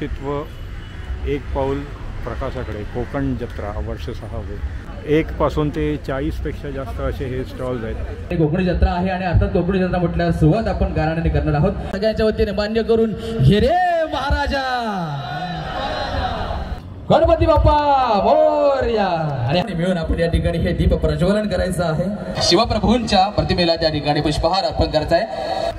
अस्तित्व एक पाऊल प्रकाशाकडे कोकण जत्रा वर्ष 6वे 1 पासून ते 40 पेक्षा जास्त असे हे स्टॉल्स आहेत। कोकणी जत्रा आहे आणि अर्थात कोकणी जत्रा म्हटल्यावर सुरुवात आपण गाण्याने करणार आहोत। सगळ्यांच्या वतीने मान्य करून घे रे महाराजा गणपती बाप्पा मोरया। आणि मिळून आपण या ठिकाणी हे दीप प्रज्वलन करायचं आहे। शिवप्रभूंच्या प्रतिमेला त्या ठिकाणी पुष्पहार अर्पण करायचा आहे।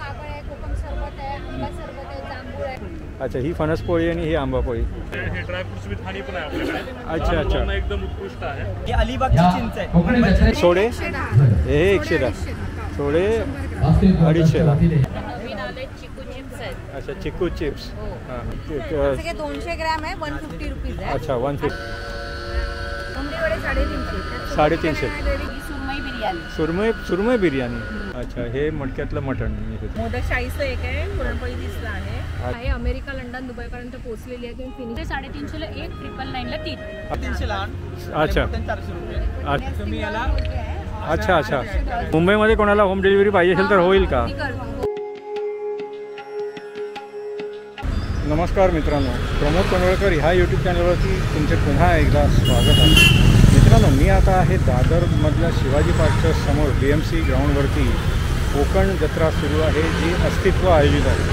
अच्छा, ही फणसपोळी आणि ही आंबापोळी, हे ड्रायफ्रुट्स विथ हनी पण आहे आपल्याकडे। अच्छा अच्छा, एकदम उत्कृष्ट आहे। ही अलिबागची चिंच आहे। सोडे हे 110, सोडे 250। अच्छा, चिकू चिप्स। हां, 200 ग्रॅम आहे, 150 रुपीज आहे। अच्छा, 150। कोंबडीवडे 350। 350 सुरमई बिर्याणी। अच्छा, हे मटक्यातलं मटण। मोदक 40 एक आहे, पुरणपोळी 30 आहे। आहे अमेरिका, लंडन, दुबई पर्यंत पोहोचलेली आहे। तुम्ही फिनिश 350 ला 1, 999 ला 3, 300 ला। अच्छा 400 रुपये तुम्ही याला। अच्छा अच्छा, मुंबईमध्ये कोणाला होम डिलिव्हरी पाहिजे असेल तर होईल का? नमस्कार मित्रांनो, प्रमोद कोंडवळकर ह्या यूट्यूब चॅनलवरती तुमचे पुन्हा एकदा स्वागत आहे। मित्रांनो, मी आता आहे दादरमधल्या शिवाजी पार्कच्या समोर BMC ग्राउंडवरती कोकण जत्रा सुरू आहे, जी अस्तित्व आयोजित आहे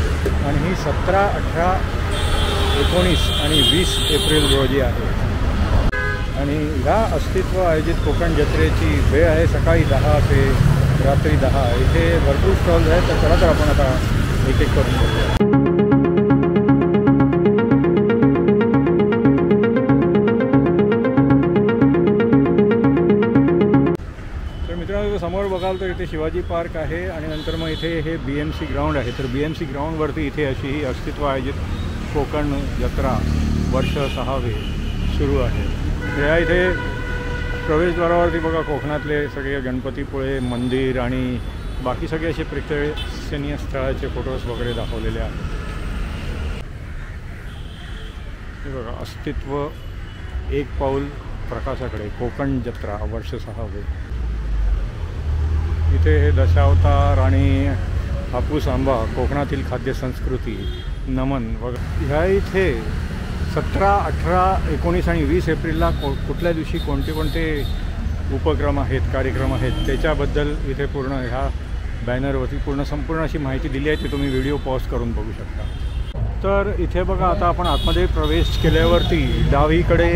आणि ही 17, 18, 19 आणि 20 एप्रिल रोजी आहे। आणि ह्या अस्तित्व आयोजित कोकण जत्रेची वेळ आहे सकाळी 10 ते रात्री 10। इथे भरपूर स्टॉल्स आहेत, तर चला तर आपण आता एक एक करून बघूया। समोर बघाल तर इथे शिवाजी पार्क आहे आणि नंतर मग इथे हे BMC ग्राउंड आहे। तर BMC ग्राउंडवरती इथे अशी ही अस्तित्व आयोजित कोकण जत्रा वर्ष 6वे सुरू आहे। या इथे प्रवेशद्वारावरती बघा कोकणातले सगळे गणपतीपुळे मंदिर आणि बाकी सगळे असे प्रेक्षणीय स्थळाचे फोटोज वगैरे दाखवलेले आहेत। हे बघा, अस्तित्व एक पाऊल प्रकाशाकडे कोकण जत्रा वर्ष 6वे। इथे हे दशावतार आणि हापूस आंबा, कोकणातील खाद्य संस्कृती, नमन वगैरे। ह्या इथे 17, 18, 19 आणि 20 एप्रिलला कुठल्या दिवशी कोणते कोणते उपक्रम आहेत, कार्यक्रम आहेत, त्याच्याबद्दल इथे पूर्ण ह्या बॅनरवरती संपूर्ण अशी माहिती दिली आहे। ती तुम्ही व्हिडिओ पॉज करून बघू शकता। तर इथे बघा, आता आपण आतमध्ये प्रवेश केल्यावरती डावीकडे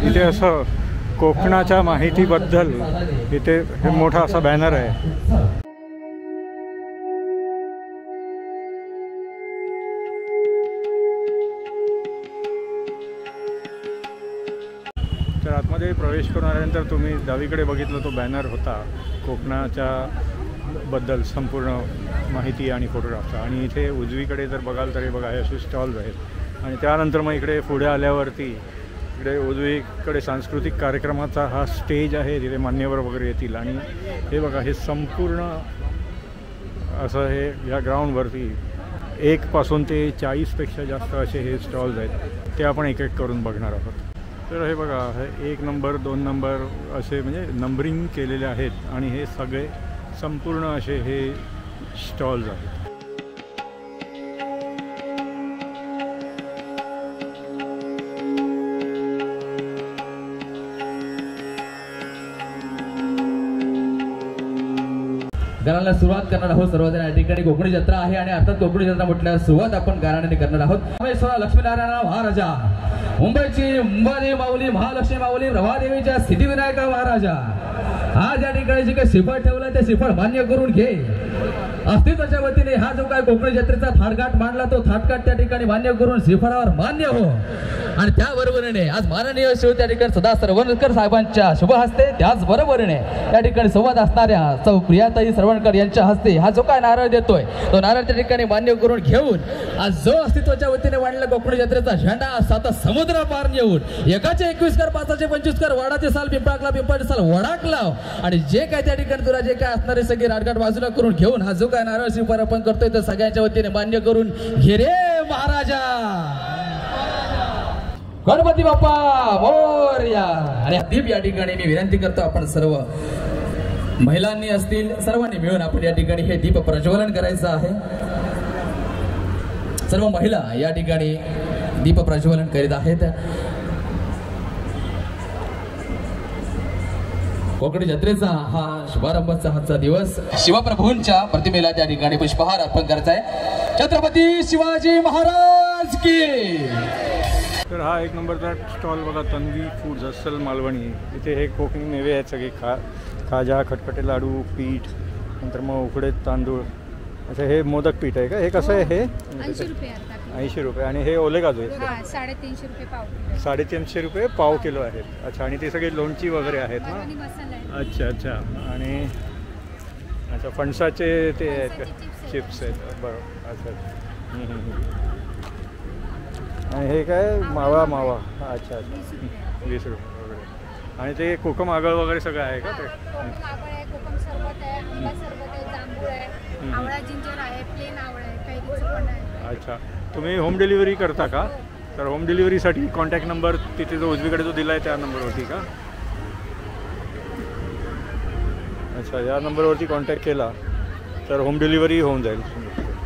इथे असं कोकणाच्या माहितीबद्दल इथे हे मोठा असा बॅनर आहे। तर आतमध्ये प्रवेश करून आल्यानंतर तुम्ही डावीकडे बघितलं तो बॅनर होता कोकणाच्या बद्दल संपूर्ण माहिती आणि फोटोग्राफचा। आणि इथे उजवीकडे जर बघाल तर हे बघा, हे असे स्टॉल्स आहेत। आणि त्यानंतर मग इकडे पुढे आल्यावरती इकडे उजवीकडे सांस्कृतिक कार्यक्रमाचा हा स्टेज आहे, तिथे मान्यवर वगैरे येतील। आणि हे बघा, हे संपूर्ण असं हे या ग्राउंडवरती 1 पासून ते 40 पेक्षा जास्त असे हे स्टॉल्स आहेत, ते आपण एक एक करून बघणार आहोत। तर हे बघा, हे 1 नंबर 2 नंबर असे म्हणजे नंबरिंग केलेले आहेत आणि हे सगळे संपूर्ण असे हे स्टॉल्स आहेत। गाण्याला सुरुवात करणार आहोत सर्वजण। या ठिकाणी कोकणी जत्रा आहे आणि अर्थात कोकणी जत्रा म्हटल्यावर सुरुवात आपण गाण्याने करणार आहोत। लक्ष्मीनारायण महाराजा, मुंबईची मुंबादेवी माऊली, महालक्ष्मी माऊली, प्रभादेवीच्या सिद्धिविनायका महाराजा, आज या ठिकाणी जे काही श्रीफळ ठेवलं ते श्रीफळ मान्य करून घे। अस्तित्वाच्या वतीने हा जो काय कोकणी जत्रेचा थाटघाट मांडला, तो थाटघाट त्या ठिकाणी मान्य करून श्रीफळावर मान्य हो। आणि त्याबरोबरीने आज माननीय शिव त्या ठिकाणी सदा सरवणकर साहेबांच्या शुभ हस्ते, त्याचबरोबरीने त्या ठिकाणी संवाद असणाऱ्या सौ प्रियाताई सरवणकर यांच्या हस्ते हा जो काय नारळ देतोय, तो नारळ त्या ठिकाणी मान्य करून घेऊन आज जो अस्तित्वाच्या वतीने मांडला कोकणी जत्रेचा झेंडा 7 समुद्र पार नेऊन एकाचे 21 कर, 5चे 25 कर, वडाचे साल पिंपळाकला, पिंपळाचे साल वडाक लाव। आणि जे काय त्या ठिकाणी तुला जे काय असणारे सगळे राटघाट बाजूला करून घेऊन हा जो काय नारळ श्रीफळ अर्पण करतोय, तर सगळ्यांच्या वतीने मान्य करून घे रे महाराजा गणपती बाप्पा मोरया। आणि दीप या ठिकाणी मी विनंती करतो, आपण सर्व महिलांनी असतील सर्वांनी मिळून आपण या ठिकाणी हे दीप प्रज्वलन करायचं आहे। सर्व महिला या ठिकाणी दीप प्रज्वलन करीत आहेत. कोकणी जत्रेचा हा शुभारंभाचा हाचा दिवस शिवप्रभूंच्या प्रतिमेला त्या ठिकाणी पुष्पहार अर्पण करायचा आहे. छत्रपती शिवाजी महाराज की. तर हा एक नंबरचा स्टॉल बघा, तन्वी फूड्स अस्सल मालवणी. इथे हे कोकणी मेवे आहेत सगळे, खाजा, खटखटे लाडू, पीठ, नंतर मग उकडे तांदूळ. अच्छा, हे मोदक पीठ आहे का? हे कसं आहे हे? 80 रुपये अर्धा किलो. 80 रुपये. आणि हे ओले काजू आहेत? हां, 350 रुपये पाव किलो. 350 रुपये पाव किलो आहेत. अच्छा, आणि ते सगळे लोणची वगैरे आहेत ना? मालवणी मसाला आहे. अच्छा अच्छा. आणि अच्छा, फणसाचे ते आहेत का? चिप्स आहेत, बरोबर. अच्छा. आणि हे काय? मावा. अच्छा अच्छा, 20 रुपये वगैरे. आणि ते कोकम आगळ वगैरे सगळं आहे का ते? कोकम आगळ आहे, कोकम सरबत आहे, आंबा सरबत आहे, जांभूळ आहे, आवळा जिंजर आहे, प्लेन आवळा आहे, कैरीचं पण आहे. अच्छा, तुम्ही होम डिलिव्हरी करता का? तर होम डिलिव्हरीसाठी कॉन्टॅक्ट नंबर तिथे जो उजवीकडे जो दिला आहे त्या नंबरवरती का? अच्छा, या नंबरवरती कॉन्टॅक्ट केला तर होम डिलिव्हरी होऊन जाईल.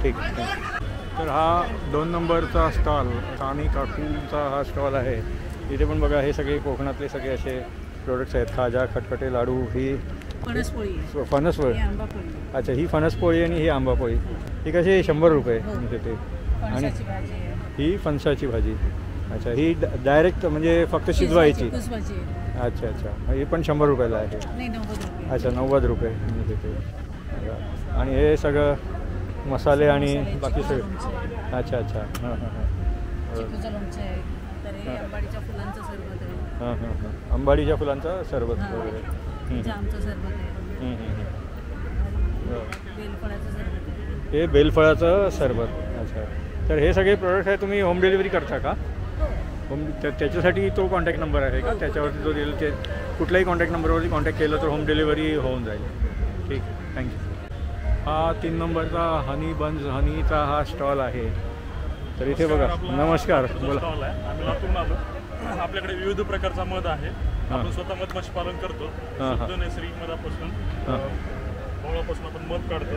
ठीक आहे. तर हा 2 नंबरचा स्टॉल, सानी काकूंचा हा स्टॉल आहे. इथे पण बघा, हे सगळे कोकणातले सगळे असे प्रोडक्ट्स आहेत. खाजा, खटखटे लाडू, ही फणसपोळी. अच्छा, ही फणसपोळी आणि ही आंबापोळी. ही कशी आहे? 100 रुपये ते. आणि ही फणसाची भाजी. अच्छा, ही डायरेक्ट म्हणजे फक्त शिजवायची? अच्छा अच्छा, ही पण 100 रुपयाला आहे. अच्छा, 90 रुपये देते. आणि हे सगळं मसाले आणि बाकी सगळं. अच्छा अच्छा. हां हां हां. अंबाडीच्या फुलांचा सरबत वगैरे. हे बेलफळाचं सरबत. अच्छा, तर हे सगळे प्रोडक्ट आहे. तुम्ही होम डिलिव्हरी करता का? त्याच्यासाठी तो कॉन्टॅक्ट नंबर आहे का? त्याच्यावरती जो दिला ते कुठल्याही कॉन्टॅक्ट नंबरवरती कॉन्टॅक्ट केलं तर होम डिलिव्हरी होऊन जाईल. ठीक, थँक्यू. हा 3 नंबरचा हनी बन्स हनीचा हा स्टॉल आहे. तर इथे बघा. नमस्कार, बोला. स्टॉल आहे, आम्ही लातूरून आलो. आपल्याकडे विविध प्रकारचा मध आहे. आपण स्वतः मधमाशी पालन करतो. शुद्ध नैसर्गिक मधापासून, मोळापासून आपण मध काढतो.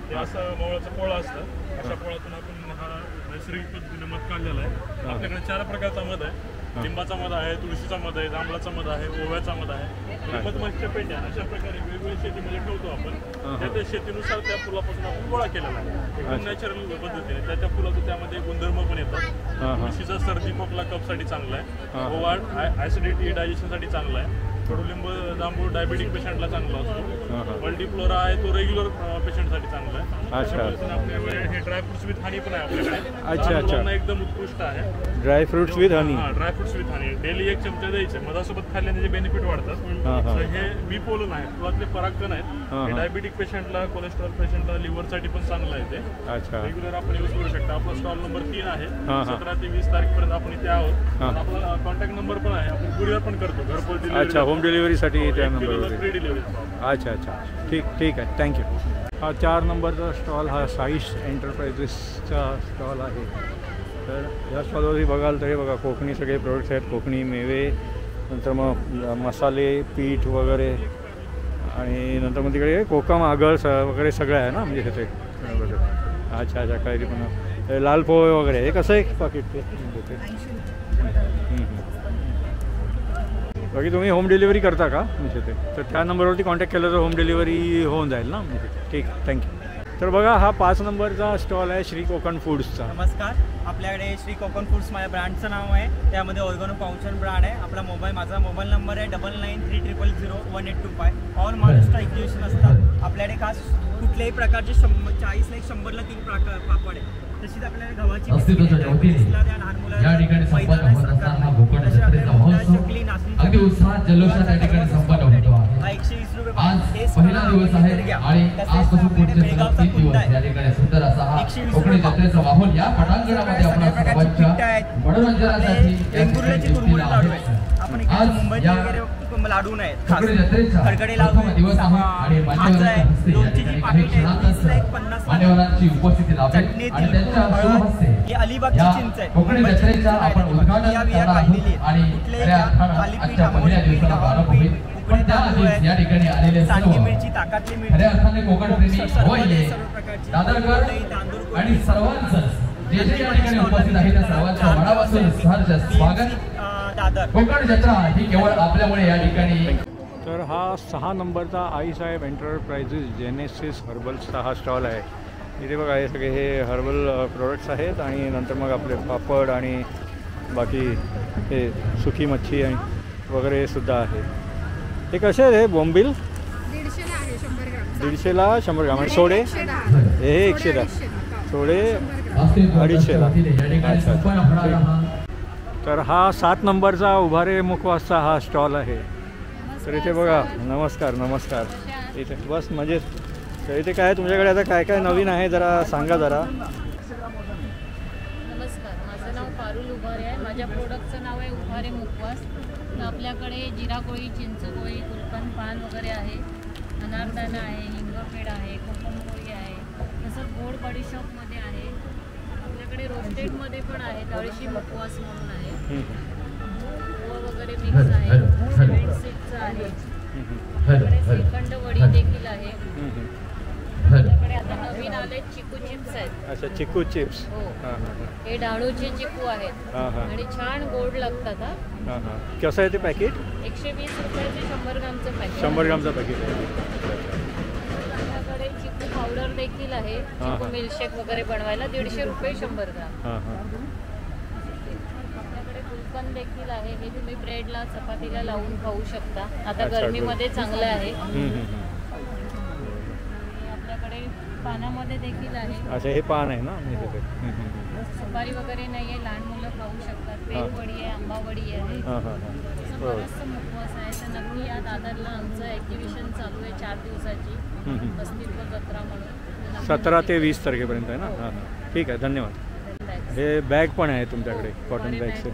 हे असं मोळाचं पोळा असतं. अशा पोळातून आपण हा नैसर्गिक पद्धतीने मध काढलेला आहे. आपल्याकडे 4 प्रकारचा मध आहे. लिंबाचा मध आहे, तुळशीचा मध आहे, जांभळाचा मध आहे, ओव्याचा मध आहे. मधमाशीच्या पेंड्या अशा प्रकारे वेगवेगळ्या शेतीमध्ये ठेवतो आपण. त्या शेतीनुसार त्या फुलापासून आपण गोळा केलेला आहे एकदम नॅचरल पद्धतीने. त्या फुलाचं त्यामध्ये गुणधर्म पण येतात. तुळशीचा सर्दी खोकला कफसाठी चांगला आहे. ओवा ॲसिडिटी डायजेशनसाठी चांगला आहे. कडुलिंब जांभूळ डायबेटिक पेशंटला चांगला असतो. मल्टीफ्लोरा आहे तो रेग्युलर पेशंटसाठी चांगला आहे. अच्छा, आपल्याकडे हे ड्रायफ्रुट्स विथ हनी पण आहे आपल्याकडे. अच्छा अच्छा, एकदम उत्कृष्ट आहे. ड्रायफ्रुट्स विथ हनी. हां, ड्रायफ्रुट्स विथ हनी डेली 1 चमचा द्यायचे. मधासोबत खाल्ल्याने जे बेनिफिट वाढतात. हे बिपोलन आहे, फुलातले परागकण आहेत. डायबेटिक पेशंटला, कोलेस्ट्रॉल पेशंटला, लिव्हरसाठी पण चांगलं आहे ते. अच्छा, रेग्युलर आपण यूज करू शकता. आपला स्टॉल नंबर 3 आहे. 17 ते 20 तारखेपर्यंत आपण इथे आहोत. आपला कॉन्टॅक्ट नंबर पण आहे. आपण कुरिअर पण करतो, घरपोच डिलिव्हरी. अच्छा, होम डिलिव्हरीसाठी त्या नंबरवर. Free delivery. अच्छा अच्छा, ठीक आहे, थँक्यू. हा 4 नंबरचा स्टॉल हा साईश एंटरप्राइजेसचा स्टॉल आहे. तर या स्टॉलवरती बघाल तर हे बघा, कोकणी सगळे प्रोडक्ट्स आहेत. कोकणी मेवे, नंतर मग मसाले, पीठ वगैरे, आणि नंतर मग तिकडे कोकम आगळ वगैरे सगळं आहे ना, म्हणजे हे. अच्छा अच्छा, कैरी पण, लाल पोहे वगैरे. हे कसं आहे पाकिट ते? बाकी तुम्ही होम डिलिव्हरी करता का म्हणजे ते? तर त्या नंबरवरती कॉन्टॅक्ट केलं तर होम डिलिव्हरी होऊन जाईल ना म्हणजे. ठीक, थँक्यू. तर बघा, हा 5 नंबरचा स्टॉल आहे श्री कोकण फूड्सचा. नमस्कार, आपल्याकडे श्री कोकण फूड्स माझ्या ब्रँडचं नाव आहे. त्यामध्ये ऑर्गॅनो पाउचन ब्रँड आहे. माझा मोबाईल नंबर आहे 9930001825. ऑल महाराष्ट्र एक्झिबिशन असतात आपल्याकडे. खास कुठल्याही प्रकारचे 40 एक 100ला 3 प्रकार पापड आहे. तशीच आपल्याला गव्हाची या ठिकाणी संपन्न होत असताना कोकण जत्रेचा महोत्सव अगदी उत्साहात जल्लोषात या ठिकाणी संपन्न होतो आहे. आज पहिला दिवस आहे आणि आजपासून पुढचे 3 दिवस या ठिकाणी सुंदर असा हा कोकणी जत्रेचा माहोल या पटांगणामध्ये आपण सर्वांच्या मनोरंजनासाठी आपण मुंबईत वगैरे लाडू नाहीत. खडखडे लाडू दिवस आहे आणि मान्यवरांची उपस्थिती लाभेल आणि त्यांच्या शुभ हस्ते अलिबागची चिंच आहे. कोकणी जत्रेच्या आपण उद्घाटन करणार आहोत आणि खऱ्या अर्थानं आजच्या पहिल्या दिवसाला प्रारंभ होईल. पण त्याआधी या ठिकाणी आलेले सर्व खऱ्या अर्थाने कोकण प्रेमी हवाई दादरकर आणि सर्वांचं जे जे या ठिकाणी उपस्थित आहेत त्या सर्वांचं मनापासून सहर्ष स्वागत. दादर कोकण जत्रा ही केवळ आपल्यामुळे या ठिकाणी. तर हा 6 नंबरचा आईसाहेब एंटरप्राइजेस जेनेसिस हर्बल्सचा हा स्टॉल आहे. इथे बघा हे सगळे हे हर्बल प्रोडक्ट्स आहेत आणि नंतर मग आपले पापड आणि बाकी हे सुकी मच्छी आणि वगैरे सुद्धा आहे. हे कसे आहे हे बोंबील? 150ला आहे 100 ग्राम. 150ला 100 ग्राम आणि सोडे हे 110 सोडे 250ला. अच्छा अच्छा. तर हा 7 नंबरचा उभारे मुखवासचा हा स्टॉल आहे. तर इथे बघा नमस्कार नमस्कार. इथे बस म्हणजे तर इथे काय तुमच्याकडे आता काय काय नवीन आहे जरा सांगा जरा. नमस्कार, माझं नाव पारुल उभारे आहे. माझ्या प्रोडक्टचं नाव आहे उभारे मुखवास. तर आपल्याकडे जिरा कोळी, चिंचकोळी, गुलकंद पान वगैरे आहे, अनारदाना आहे, हिंगपेड आहे, कोकम कोळी आहे, तसंच गोड बडीशॉपमध्ये आहे. आपल्याकडे रोस्टेडमध्ये पण आहे, तळशी मुखवास म्हणून आहे, गोड वगैरे मिक्स आहे, सिमेंट सीडचं आहे, आपल्याकडे श्रीखंड वडी देखील आहे. आपल्याकडे आता नवीन आले चिकू चिप्स आहेत. अच्छा चिकू चिप्स. हो, हां हां हे डाळूचे चिकू आहेत हां हां आणि छान गोड लागतात. हां हां. कसं आहे ते पॅकेट? 120 रुपयाचे 100 ग्रामचं पॅकेट. 100 ग्रामचं पॅकेट आहे. आपल्याकडे चिकू पावडर देखील आहे, हां, चिकू हां. मिल्कशेक वगैरे बनवायला 150 रुपये 100 ग्राम. हां हां. आपल्याकडे गुलकंद देखील आहे, हे तुम्ही ब्रेडला चपातीला लावून खाऊ शकता. आता अच्छा, गरमीमध्ये चांगलं आहे. हम्म. आणि आपल्याकडे पानामध्ये देखील आहे. अच्छा हे पान आहे ना इथे. सुपारी वगैरे नाही आहे, लहान मुलं खाऊ शकतात. हां. पेरवडी आहे, आंबावडी आहे. हां हां हां. असं बरंचसं मुखवास आहे. तर नक्की या दादरला आमचं एक्झिबिशन चालू आहे 4 दिवसाची, अस्तित्व जत्रा म्हणून. 17 ते 20 तारखेपर्यंत आहे ना. हां हां ठीक आहे धन्यवाद. हे बॅग पण आहे तुमच्याकडे कॉटन बॅगचे.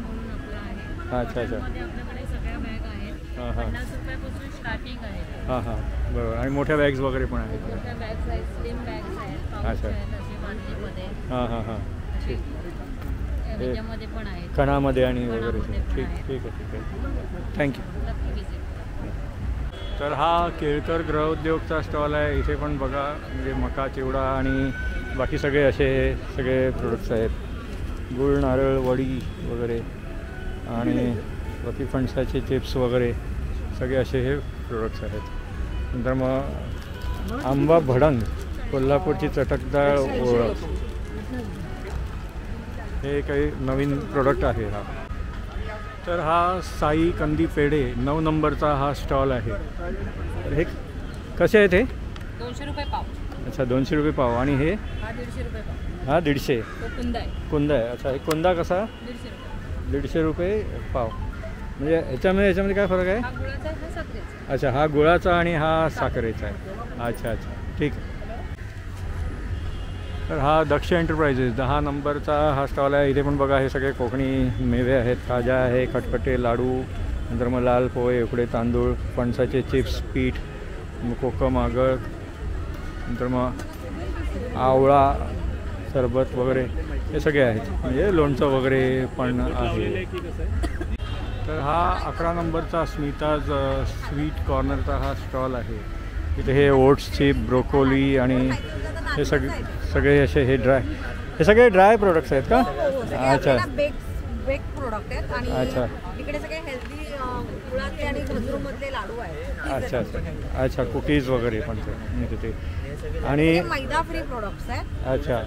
अच्छा अच्छा. आपल्याकडे सगळ्या बॅग आहेत. हां हां 50 रुपयापासून स्टार्टिंग आहे. हां हां बरोबर. आणि मोठ्या बॅग्स वगैरे पण आहेत. मोठ्या बॅग्स आहेत, स्लिम बॅग्स आहेत, पाऊच अच्छा. आहेत असे वांगीमध्ये, हां हां हां ठीक. ह्याच्यामध्ये पण आहेत, खणामध्ये आणि वगैरे. खणामध्ये पण ठीक आहेत. ठीक आहे ठीक आहे थँक्यू. नक्की विजिट करा. तर हा केळकर गृहउद्योगचा स्टॉल आहे. इथे पण बघा म्हणजे मका चिवडा आणि बाकी सगळे असे सगळे प्रोडक्ट्स आहेत. गुळ नारळ वडी वगैरे आणि बाकी फणसाचे चिप्स वगैरे सगळे असे हे प्रोडक्ट्स आहेत. नंतर मग आंबा भडंग कोल्हापूरची चटकदार ओळख हे काही नवीन प्रोडक्ट आहे हा. तर हा साई कंदी पेढे 9 नंबरचा हा स्टॉल आहे. हे कसे आहेत हे? 200 रुपये पाव. अच्छा 200 रुपये पाव. आणि हे हा 150 रुपये पाव. हा 150. तो कुंदा आहे, कुंदा आहे. अच्छा हे कुंदा कसा? 150 रुपये. 150 रुपये पाव. म्हणजे याच्यामध्ये काय फरक आहे? हा गुळाचा आहे, हा साखरेचा. अच्छा हा गुळाचा आणि हा साखरेचा आहे. अच्छा अच्छा ठीक आहे. तर हा दक्ष एंटरप्राइजेस 10 नंबरचा हा स्टॉल आहे. इथे पण बघा हे सगळे कोकणी मेवे आहेत. खाजा आहे, खटखटे लाडू, नंतर मग लाल पोहे, उकडे तांदूळ, फणसाचे चिप्स, पीठ, कोकम आगळ, नंतर मग आवळा सरबत वगैरे हे सगळे आहेत. म्हणजे लोणचं वगैरे पण आहे. तर हा 11 नंबरचा स्मिताज स्वीट कॉर्नरचा हा स्टॉल आहे. इथे हे ओट्सची ब्रोकोली आणि हे सगळे असे हे सगळे ड्राय प्रोडक्ट्स आहेत का? अच्छा बेक प्रोडक्ट आहेत आणि अच्छा. इकडे सगळे हेल्दी गुळातले आणि खजूरमधले लाडू आहेत. अच्छा अच्छा अच्छा कुकीज वगैरे पण ते तिथे. आणि मैदा फ्री प्रोडक्ट्स आहेत. अच्छा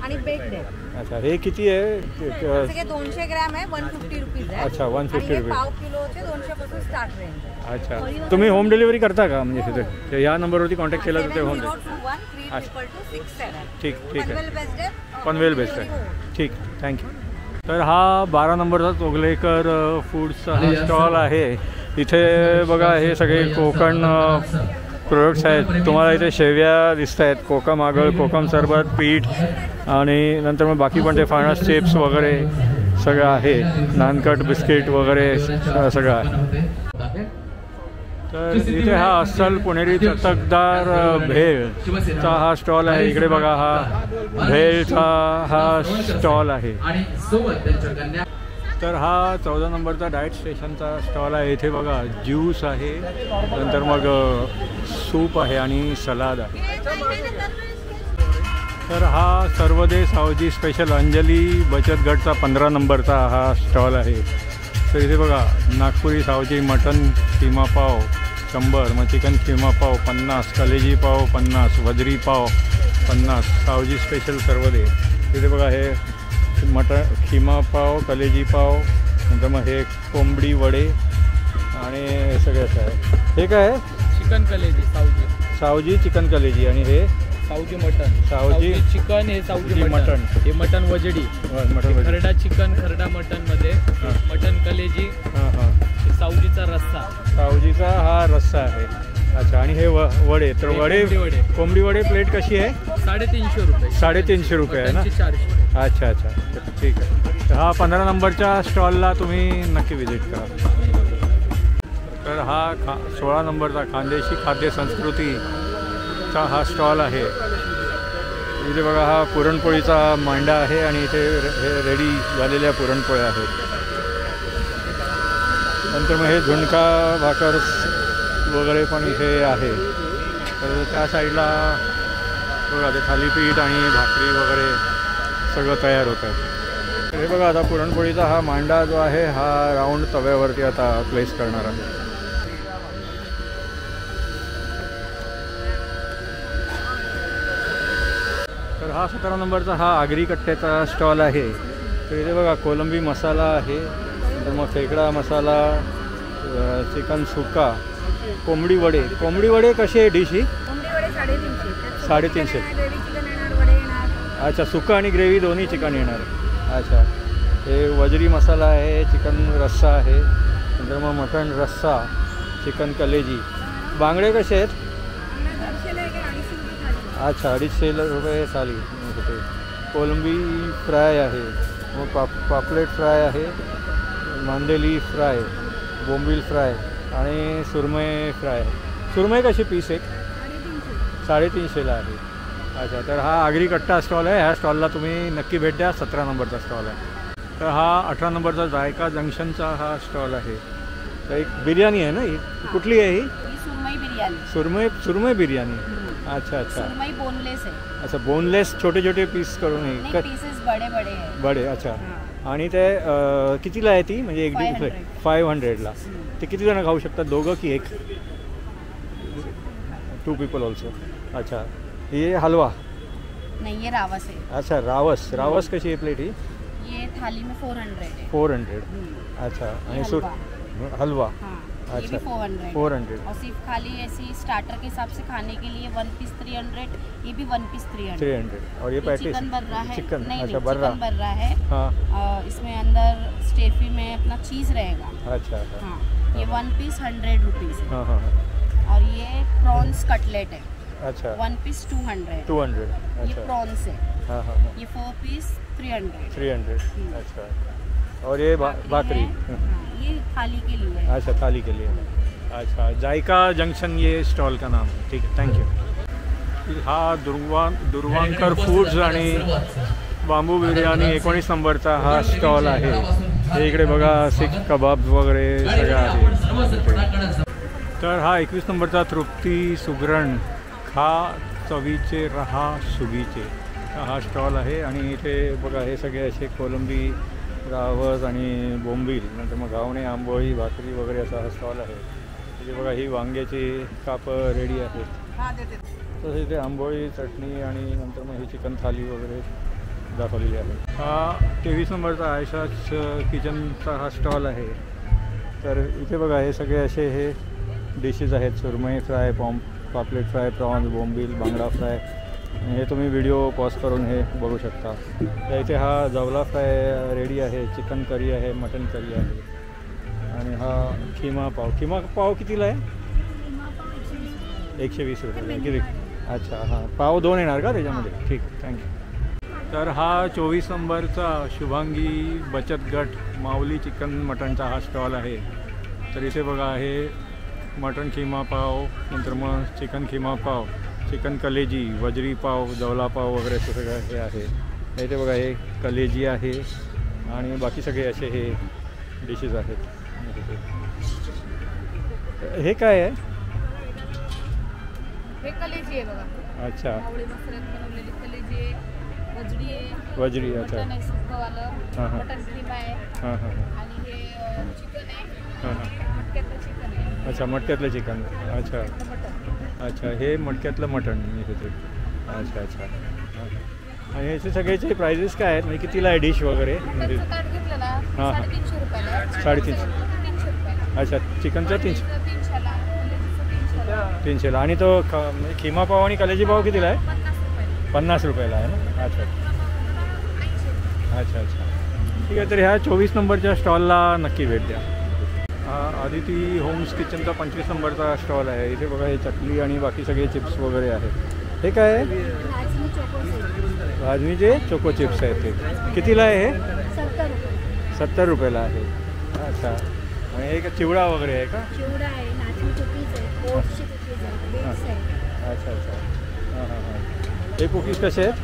आणि बेक्ड आहेत. अच्छा हे किती आहे? सगळे 200 ग्रॅम आहे, 150 रुपीज आहे. अच्छा 150 रुपये. पाव किलोचे 200 पासून स्टार्ट रेंज आहे. अच्छा तुम्ही होम डिलिव्हरी करता का? म्हणजे तिथे या नंबरवरती कॉन्टॅक्ट केला तर ते होम. 70213267. ठीक ठीक आहे. पनवेल बेस्ट आहे. पनवेल बेस्ट आहे. ठीक थँक्यू. तर हा 12 नंबरचा तोगलेकर फूड्सचा हा स्टॉल आहे. इथे बघा हे सगळे कोकण प्रोडक्ट्स आहेत. तुम्हाला इथे शेव्या दिसत आहेत, कोकम आगळ, कोकम सरबत, पीठ आणि नंतर मग बाकी पण ते फणस चिप्स वगैरे सगळं आहे. नानकट बिस्किट वगैरे सगळं आहे. तर इथे हा अस्सल पुणेरी चटकदार भेळचा हा स्टॉल आहे. इकडे बघा हा भेळचा हा स्टॉल आहे. तर हा 14 नंबरचा डाएट स्टेशनचा स्टॉल आहे. इथे बघा ज्यूस आहे, नंतर मग सूप आहे आणि सलाद आहे. तर हा सर्वदे सावजी स्पेशल अंजली बचत गटचा 15 नंबरचा हा स्टॉल आहे. तर इथे बघा नागपुरी सावजी मटन किमा पाव 100, मग चिकन किमा पाव 50, कलेजी पाव 50, वजरी पाव 50, सावजी स्पेशल सर्वदे. इथे बघा हे मटन किमा पाव, कलेजी पाव, नंतर मग हे कोंबडी वडे आणि हे सगळे असं आहे. हे काय आहे? चिकन कलेजी सावजी चिकन कलेजी आणि हे सावजी मटन. सावजी चिकन हे सावजी मटन. हे मटन वजडी. मटन खरडा चिकन खरडा मटन मध्ये मटन कलेजी. हां सावजीचा रस्सा. सावजीचा हा रस्सा आहे. अच्छा. आणि हे वडे. तर वडे कोंबडी वडे प्लेट कशी आहे? 350 रुपये. 350 रुपये आहे ना. 400. अच्छा. ठीक आहे. तर हा 15 नंबरच्या स्टॉलला तुम्ही नक्की व्हिजिट करा. तर हा 16 नंबरचा खानदेशी खाद्य संस्कृतीचा हा स्टॉल आहे. इथे बघा हा पुरणपोळीचा मांडा आहे आणि इथे हे रेडी झालेल्या पुरणपोळ्या आहेत. नंतर मग हे झुणका भाकर वगैरे पण इथे आहे. तर त्या साईडला बघा ते थालीपीठ आणि भाकरी वगैरे सगळं तयार होतं आहे. तर हे बघा आता पुरणपोळीचा हा मांडा जो आहे हा राऊंड तव्यावरती आता प्लेस करणार आहे. तर हा 17 नंबरचा हा आगरी कट्ट्याचा स्टॉल आहे. तर इथे बघा कोलंबी मसाला आहे, नंतर मग खेकडा मसाला, चिकन सुका, कोंबडी वडे. कोंबडी वडे कशी आहे डिश ही? कोंबडी वडे 350. 350. ग्रेव्ही चिकन येणार, वडे येणार. अच्छा. सुका आणि ग्रेव्ही दोन्ही चिकन येणार. अच्छा. हे वजरी मसाला आहे, चिकन रस्सा आहे, नंतर मग मटण रस्सा, चिकन कलेजी. बांगडे कसे आहेत? 250 250 रुपये थाली. कोलंबी फ्राय आहे, मग पापलेट फ्राय आहे, मांदेली फ्राय, बोंबील फ्राय आणि सुरमई फ्राय. सुरमई कशी पीस आहे? 350ला आहे. अच्छा. तर हा आगरी कट्टा स्टॉल आहे. ह्या स्टॉलला तुम्ही नक्की भेट द्या. 17 नंबरचा स्टॉल आहे. तर हा 18 नंबरचा जायका जंक्शनचा हा स्टॉल आहे. तर एक बिर्याणी आहे ना ही? कुठली आहे ही? सुरमई बिर्याणी. सुरमई बिर्याणी. अच्छा. सुरमई बोनलेस आहे. अच्छा. बोनलेस छोटे छोटे पीस करून आहे. पीसेस बडे बडे आहे. बडे. अच्छा. आणि ते कितीला आहे ती? म्हणजे एक 500ला. ते किती जण खाऊ शकतात? दोघं की एक? 2 people ऑल्सो. अच्छा. ये हलवा नहीं, ये रावस है. अच्छा. रावस कशी आहे प्लेट ही? ये थाली में 400 है. 400. अच्छा. आणि हलवा. हाँ. अच्छा. ये भी 400. और सिर्फ खाली ऐसी स्टार्टर के हिसाब से खाने के लिए 1 पीस 300. ये भी 1 पीस 300. और ये पैटीज चिकन बन रहा है. चिकन. नहीं, अच्छा. चिकन बन रहा है. हाँ. इसमें अंदर स्टेफी में अपना चीज़ रहेगा. अच्छा. हाँ. ये 1 पीस 100 रुपीज़ है. हाँ. और ये प्रॉन्स कटलेट है. अच्छा. 1 पीस 200. 200. ये अच्छा. प्रॉन्स है. हाँ. ये 4 पीस 300. 300. अच्छा. और ये भाकरी. ये थाली के लिए है. अच्छा. थाली के लिए. अच्छा. जायका जंक्शन ये स्टॉल का नाम है. ठीक है. थँक्यू. हा दुर्वांकर फूड्स आणि बांबू बिर्याणी 19 नंबरचा हा स्टॉल आहे. हे इकडे बघा सीख कबाब वगैरे सगळं आहे. तर हा 21 नंबरचा तृप्ती सुगरण खा चवीचे रहा सुगीचे हा स्टॉल आहे. आणि इथे बघा हे सगळे असे कोलंबी, रावस आणि बोंबील, नंतर मग घावणे, आंबोळी, भाकरी वगैरे असा हा स्टॉल आहे. इथे बघा ही वांग्याची कापं रेडी आहेत. तसं इथे आंबोळी, चटणी आणि नंतर मग ही चिकन थाली वगैरे दाखवलेली आहे. हा 23 नंबरचा आयशाच किचनचा हा स्टॉल आहे. तर इथे बघा हे सगळे असे हे डिशेस आहेत. सुरमई फ्राय, पापलेट फ्राय, प्रॉन्स, बोंबील, बांगडा फ्राय. हे तुम्ही व्हिडिओ पॉज करून हे बघू शकता. त्या इथे हा जवला फ्राय रेडी आहे, चिकन करी आहे, मटन करी आहे. आणि हा खिमा पाव कितीला आहे? 120 रुपये. किती? अच्छा. हां. पाव 2 येणार का त्याच्यामध्ये? ठीक. थँक्यू. तर हा 24 नंबरचा शुभांगी बचत गट माऊली चिकन मटनचा हा स्टॉल आहे. तर इथे बघा हे मटन खिमा पाव, नंतर मग चिकन खिमा पाव, चिकन कलेजी, वजरी पाव, जवला पाव वगैरे सगळं हे आहे. इथे बघा हे कलेजी आहे आणि बाकी सगळे असे हे डिशेस आहेत. हे काय आहे? हे कलेजी आहे बघा. अच्छा. मावळी मसाल्यात बनवलेली कलेजी आहे, वजडी आहे. वजरी. अच्छा. मटण आहे सुक्कवालं, हां हां मटण किमा आहे हां हां आणि हे चिकन आहे, हां हां. मटक्यातलं चिकन आहे. अच्छा, मटक्यातलं चिकन. अच्छा मटण. अच्छा, हे मटक्यातलं मटण इथे. अच्छा अच्छा. हां. आणि याचे सगळ्याचे प्राइजेस काय आहेत, म्हणजे कितीला आहे डिश वगैरे? म्हणजे मटणचं ताट घेतलं ना हां. 350 रुपयाला आहे. 350. 300 रुपयाला. अच्छा, चिकनचा 300. 300ला, कलेजीचं 300ला. 300ला. आणि तो म्हणजे खिमा पाव आणि कलेजी पाव कितीला आहे? 50 रुपयाला. 50 रुपयाला आहे ना. अच्छा 80. अच्छा अच्छा. ठीक आहे, तर ह्या 24 नंबरच्या स्टॉलला नक्की भेट द्या. हा आदिती होम्स किचनचा 25 नंबरचा स्टॉल आहे. इथे बघा हे चकली आणि बाकी सगळे चिप्स वगैरे आहेत. हे काय आहे? राजनी चोकोस भाजणीचे चोको चिप्स आहेत. ते कितीला आहे हे? 70 रुपये. 70 रुपयाला आहे. अच्छा. आणि हे चिवडा वगैरे आहे का? चिवडा आहे, नाचणी कुकीज आहे, ओट्सची कुकीज आहे, डेट्स आहे. अच्छा अच्छा. हां हां हां. हे कुकीज कसे आहेत?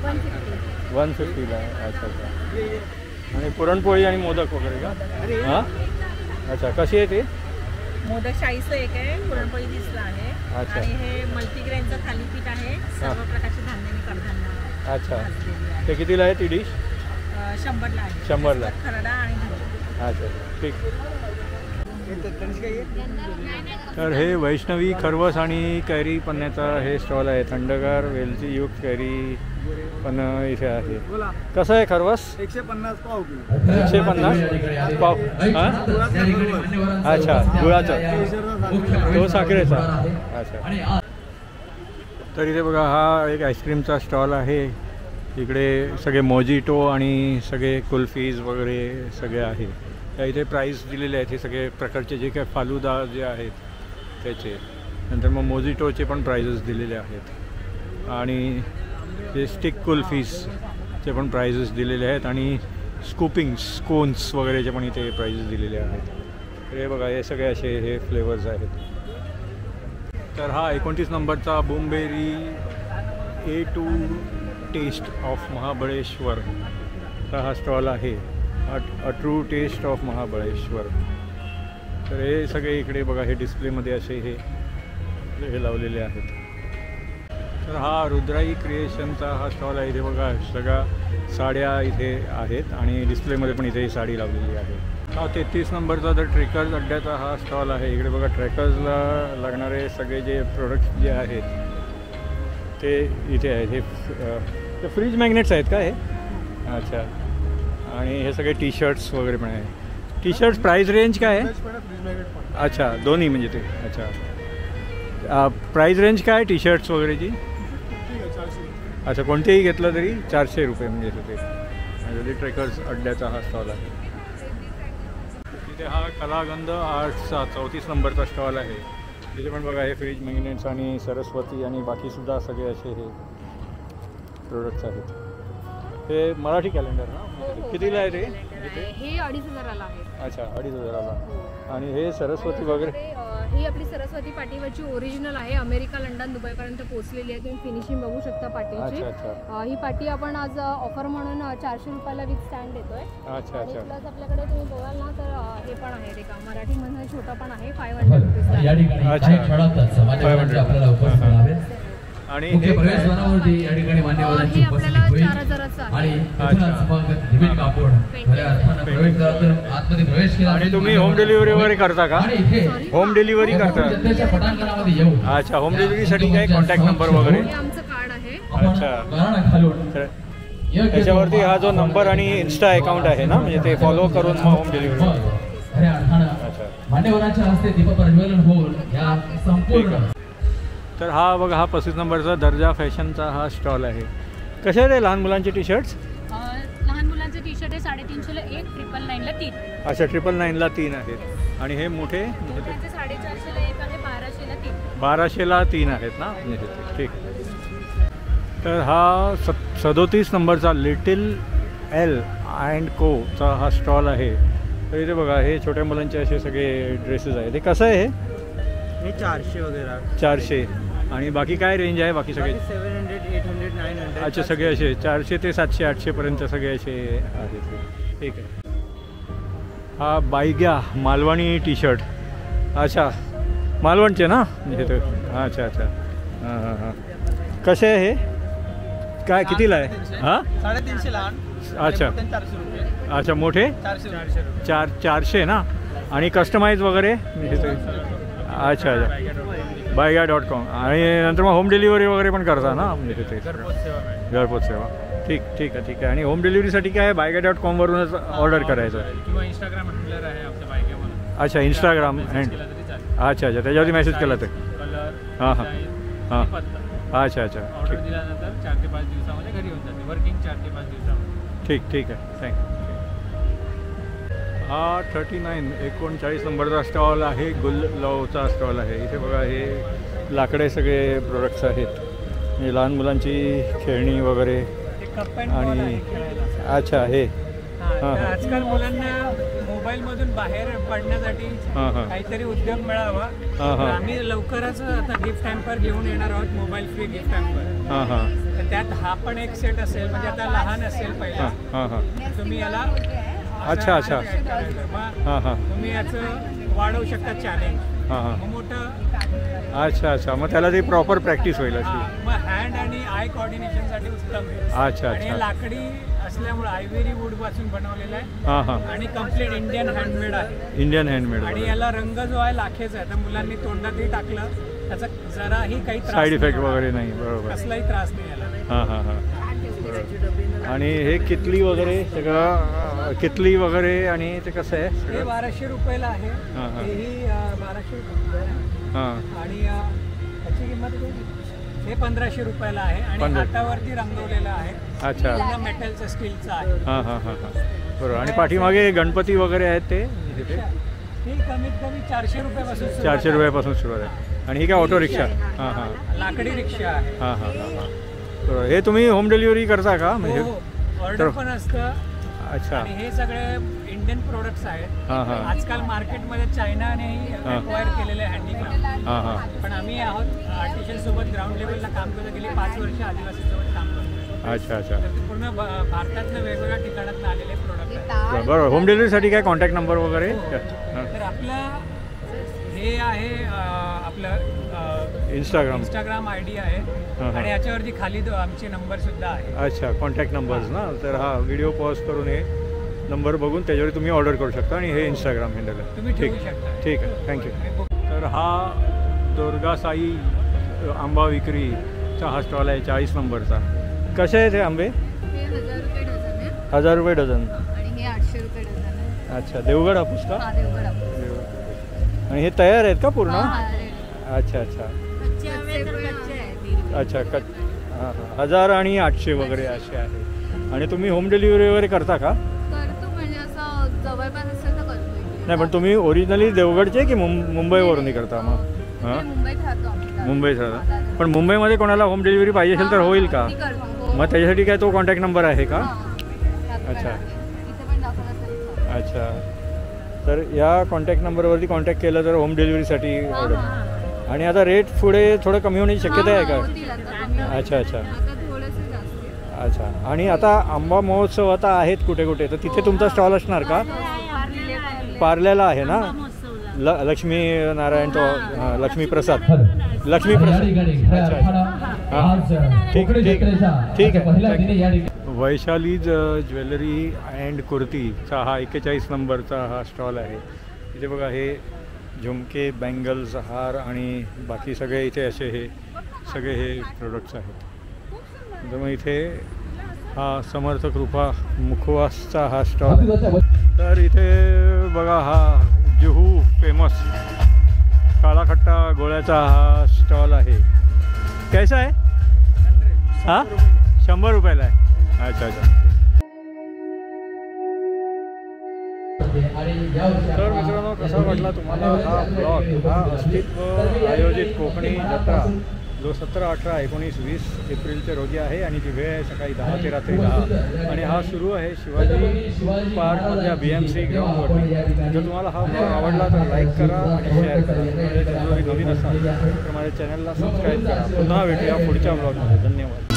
150. 150ला आहे. अच्छा अच्छा. आणि पुरणपोळी आणि मोदक वगैरे का? हां. अच्छा, कशी आहे ती? मोदक 40चं एक आहे, पुरणपोळी 20ला आहे. अच्छा. आणि हे मल्टीग्रेनचं थालीपीठ आहे, सर्व प्रकारचे धान्य आणि कडधान्य. अच्छा. ते कितीला आहे ती डिश? 100ला आहे. 100ला. खरडा आणि धान्य. अच्छा ठीक. तर हे वैष्णवी खरवस आणि कैरी पन्न्याचा हे स्टॉल आहे. थंडगार वेलची युक्त कैरी पण इथे आहे. कसं आहे खरवस? 150 पाव. 150 पाव. हां. अच्छा, गुळाचा. तो साखरेचा. अच्छा. तर इथे बघा हा एक आईस्क्रीमचा स्टॉल आहे. इकडे सगळे मोजिटो आणि सगळे कुल्फीज वगैरे सगळे आहे. त्या इथे प्राईस दिलेले आहेत. हे सगळे प्रकारचे जे काय फालुदा जे आहेत त्याचे. नंतर मग मोजिटोचे पण प्राइजेस दिलेले आहेत. आणि हे स्टिक कुल्फीजचे पण प्राइजेस दिलेले आहेत. आणि स्कूपिंग्स कोन्स वगैरेचे पण इथे प्राइजेस दिलेले आहेत. तर हे बघा हे सगळे असे हे फ्लेवर्स आहेत. तर हा 29 नंबरचा बूमबेरी A2 टेस्ट ऑफ महाबळेश्वरचा हा स्टॉल आहे. A true taste of Mahabaleshwar. तर हे सगळे इकडे बघा हे डिस्प्लेमध्ये असे हे लावलेले आहेत. तर हा रुद्राई क्रिएशनचा हा स्टॉल आहे. इथे बघा सगळ्या साड्या इथे आहेत आणि डिस्प्लेमध्ये पण इथे ही साडी लावलेली आहे. हा 33 नंबरचा द ट्रेकर्स अड्ड्याचा हा स्टॉल आहे. इकडे बघा ट्रेकर्सला लागणारे सगळे जे प्रोडक्ट्स जे आहेत ते इथे आहेत. हे फ्रीज मॅग्नेट्स आहेत का हे? अच्छा. आणि हे सगळे टी शर्ट्स वगैरे पण आहे. टी शर्ट्स प्राईस रेंज काय आहे? अच्छा, दोन्ही म्हणजे ते. अच्छा. प्राईस रेंज काय टी शर्ट्स वगैरेची? अच्छा, कोणतेही घेतलं तरी 400 रुपये म्हणजे ते. म्हणजे ट्रेकर्स अड्ड्याचा हा स्टॉल आहे. तिथे हा कलागंध आर्ट्सचा 34 नंबरचा स्टॉल आहे. तिथे पण बघा हे फ्रीज मॅग्नेट्स आणि सरस्वती आणि बाकीसुद्धा सगळे असे हे प्रोडक्ट्स आहेत. हे मराठी कॅलेंडर ना? कितीला आहे ते? हे 2,500ला आहे. अच्छा, 2,500ला. आणि हे सरस्वती वगैरे? ही आपली सरस्वती पाटीवरची ओरिजिनल आहे. अमेरिका, लंडन, दुबईपर्यंत पोहोचलेली आहे. तुम्ही फिनिशिंग बघू शकता पाटीची. ही पाटी आपण आज ऑफर म्हणून 400 रुपयाला विथ स्टँड देतोय. अच्छा अच्छा. प्लस आपल्याकडे तुम्ही बघाल ना तर हे पण आहे ते का मराठीमध्ये छोटा पण आहे 500 रुपीज. या ठिकाणी काही क्षणातच समाजामध्ये आपल्याला उपस्थित व्हावे. आणि हे प्रवेशद्वारावरती या ठिकाणी मान्यवरांची उपस्थिती होईल. 4,000चा आणि इथूनच मग दिव्य कापड खऱ्या अर्थानं प्रवेशद्वारातून आतमध्ये प्रवेश केला. आणि तुम्ही होम डिलिव्हरी वगैरे करता का? होम डिलिव्हरी करता? जनतेच्या पटांगणामध्ये येऊन. अच्छा, होम डिलिव्हरीसाठी काय कॉन्टॅक्ट नंबर वगैरे? हे आमचं कार्ड आहे. अच्छा. त्याच्यावरती हा जो नंबर आणि इन्स्टा अकाउंट आहे ना, म्हणजे ते फॉलो करून मग होम डिलिव्हरी. खऱ्या अर्थानं मान्यवरांच्या हस्ते दीप प्रज्वलन होऊन या संपूर्ण. तर हा बघा हा 35 नंबरचा दर्जा फॅशनचा हा स्टॉल आहे. कसे आहे रे लहान मुलांचे टी शर्ट्स? लहान मुलांचे टी शर्ट आहे 350ला 1, 999ला 3. अच्छा, 999ला 3 आहेत. आणि हे मोठे? 450ला 1 आहे, 1200ला 3. 1200ला 3 आहेत ना? ठीक. तर हा 37 नंबरचा लिटिल एल अँड कोचा हा स्टॉल आहे. तर इथे बघा हे छोट्या मुलांचे असे सगळे ड्रेसेस आहेत. हे कसं आहे हे? 400 वगैरे. 400. आणि बाकी काय रेंज आहे बाकी सगळे? 700, 800, 900. अच्छा, सगळे असे 400 ते 700, 800 पर्यंत सगळे असे आहेत. ठीक आहे. हा बायग्या मालवणी टी शर्ट. अच्छा, मालवणचे ना? अच्छा अच्छा हां हां हां. कसे आहे हे? काय कितीला आहे? हां 350 लहान. अच्छा 400 रुपये. अच्छा मोठे 400 रुपये. 400 ना. आणि कस्टमाइज वगैरे अच्छा अच्छा buyguy.com. आणि नंतर मग होम डिलिव्हरी वगैरे पण करता ना म्हणजे तिथे? घरपोच सेवा. ठीक ठीक आहे ठीक आहे. आणि होम डिलिव्हरीसाठी काय buyguy.com वरूनच ऑर्डर करायचं? किंवा इंस्टाग्राम हँडलर आहे आपल्या बायगे म्हणून. अच्छा इंस्टाग्राम हँड. अच्छा अच्छा त्याच्यावरती मेसेज केला तर कलर हां हां हां पत्ता. अच्छा अच्छा ऑर्डर ठीक दिल्यानंतर 4 ते 5 दिवसामध्ये घरी येऊन जाते. वर्किंग 4 ते 5 दिवसामध्ये. ठीक ठीक आहे थँक्यू. हा 39 नंबरचा स्टॉल आहे. गुललवचा स्टॉल आहे. इथे बघा हे लाकडे सगळे प्रोडक्ट्स आहेत. हे लहान मुलांची खेळणी वगैरे आणि अच्छा हे हां हां आजकाल मुलांना मोबाईलमधून बाहेर पडण्यासाठी हां हां काहीतरी उद्योग मिळावा. हां हां आम्ही लवकरच आता गिफ्ट हॅम्पर घेऊन येणार आहोत. Mobile free gift hamper. हां हां तर त्यात हा पण एक सेट असेल. म्हणजे आता लहान असेल पहिला. हां हां तुम्ही याला अच्छा अच्छा हां हां तुम्ही याचं वाढवू शकता चॅलेंज. हां हां मोठं अच्छा अच्छा मग त्याला ती प्रॉपर प्रॅक्टिस होईल अशी. मग हँड आणि आय कोऑर्डिनेशनसाठी उत्तम आहे. अच्छा आणि अच्छा हे लाकडी असल्यामुळे आयव्हरी वूड पासून बनवलेलं आहे. हां हां आणि कम्प्लीट इंडियन हँडमेड आहे. इंडियन हँडमेड आणि याला रंग जो आहे लाखेचा आहे. तर मुलांनी तोंडातही टाकलं त्याचा जराही काही त्रास साईड इफेक्ट नाही होणार. वगैरे नाही बरोबर. कसलाही त्रास नाही याला. हां हां हां आणि हे कितली वगैरे सगळं कितली वगैरे आणि ते कसं आहे हे सगळं? 1200 रुपयाला आहे. हां, हां. हेही 1200 रुपये आहे. हां आणि त्याची किंमत किती? हे 1500 रुपयाला आहे. आणि 1500. हातावरती रंगवलेलं आहे. अच्छा पूर्ण मेटलचं स्टीलचं आहे. हां हां हां हां बरोबर. आणि पाठीमागे गणपती वगैरे आहेत ते तिथे ही कमीत कमी 400 रुपयापासून सुरुवात 400 आहे. रुपयापासून सुरुवात आहे. आणि ही काय ऑटो रिक्षा? हां हां लाकडी रिक्षा आहे. हां हां हां हां बरोबर. हे तुम्ही होम डिलिव्हरी करता का म्हणजे? ऑर्डर पण असतं. अच्छा आणि हे सगळे इंडियन प्रोडक्ट्स आहेत. हां हां आजकाल मार्केटमध्ये चायनानेही अक्वायर केलेले हँडीक्राफ्ट. हां हां पण आम्ही आहोत आर्टिशन सोबत ग्राउंड लेवलला काम करतो. गेली 5 वर्ष आदिवासीसोबत काम करतो. अच्छा अच्छा तर ते पूर्ण भारतातल्या वेगवेगळ्या ठिकाणात आलेले प्रोडक्ट आहेत. बरोबर. होम डिलिव्हरीसाठी काय कॉन्टॅक्ट नंबर वगैरे? हां तर आपलं हे आहे आपलं इंस्टाग्राम आय डी आहे. हां. आणि याच्यावरती खाली आमचे नंबर सुद्धा आहे. अच्छा कॉन्टॅक्ट नंबर्स ना. तर हा व्हिडिओ पॉज करून हे नंबर बघून त्याच्यावर तुम्ही ऑर्डर करू शकता. आणि हे इंस्टाग्राम हँडल आहे. तुम्ही ठीक ठेवू शकता. ठीक आहे थँक्यू. तर हा दुर्गासाई आंबा विक्रीचा हा स्टॉल आहे 40 नंबरचा. कसे आहेत हे आंबे? हे 1000 रुपये डझन आहे. 1000 रुपये डझन. आणि हे 800 रुपये डझन आहे. अच्छा देवगड हापूस का? हा देवगड हापूस. आणि हे तयार आहेत का पूर्ण? हा, हा, अच्छा अच्छा कच्चे हवे तर कच्चे आहे. अच्छा हां हां 1000 आणि 800 वगैरे असे आहे. आणि तुम्ही होम डिलिव्हरी वगैरे करता का? करतो म्हणजे असं जवळपास असेल तर करतो. नाही पण तुम्ही ओरिजिनली देवगडचे की मुंबईवरूनही करता मग? हां मुंबईत राहतो आम्ही. मुंबईत राहता. पण मुंबईमध्ये कोणाला होम डिलिव्हरी पाहिजे असेल तर होईल का? मी करतो. मग त्याच्यासाठी काय तो कॉन्टॅक्ट नंबर आहे का? अच्छा. इथे पण दाखवला तरी अच्छा तर या कॉन्टॅक्ट नंबरवरती कॉन्टॅक्ट केलं तर होम डिलिव्हरीसाठी ऑर्डर. आणि आता रेट पुढे थोडं कमी होण्याची शक्यता आहे का? अच्छा अच्छा अच्छा. आणि आता आंबा महोत्सव आता आहेत कुठे कुठे, तर तिथे तुमचा स्टॉल असणार का? पार्ल्याला आहे ना, लक्ष्मी नारायण तो लक्ष्मी प्रसाद लक्ष्मी प्रसाद. ठीक ठीक ठीक आहे. वैशाली ज्वेलरी अँड कुर्तीचा हा 41 नंबरचा हा स्टॉल आहे. इथे बघा हे झुमके, बँगल्स, हार आणि बाकी सगळे इथे असे हे सगळे हे प्रोडक्ट्स आहेत. तर मग इथे हा समर्थ कृपा मुखवासचा हा स्टॉल. तर इथे बघा हा जुहू फेमस काळा खट्टा गोळ्याचा हा स्टॉल आहे. कैसा आहे हा? 100 रुपयाला आहे. अच्छा अच्छा. तर मित्रांनो, कसा वाटला तुम्हाला हा ब्लॉग? हा अस्तित्व आयोजित कोकणी जत्रा जो 17, 18, 19, 20 एप्रिलच्या रोजी आहे आणि ती वेळ आहे सकाळी 10 ते रात्री 10. आणि हा सुरू आहे शिवाजी पार्कमधल्या BMC ग्राउंडवरती. जर तुम्हाला हा ब्लॉग आवडला तर लाईक करा आणि शेअर करा. माझ्या चॅनलवर नवीन असाल तर माझ्या चॅनलला सबस्क्राईब करा. पुन्हा भेटूया पुढच्या ब्लॉगमध्ये. धन्यवाद.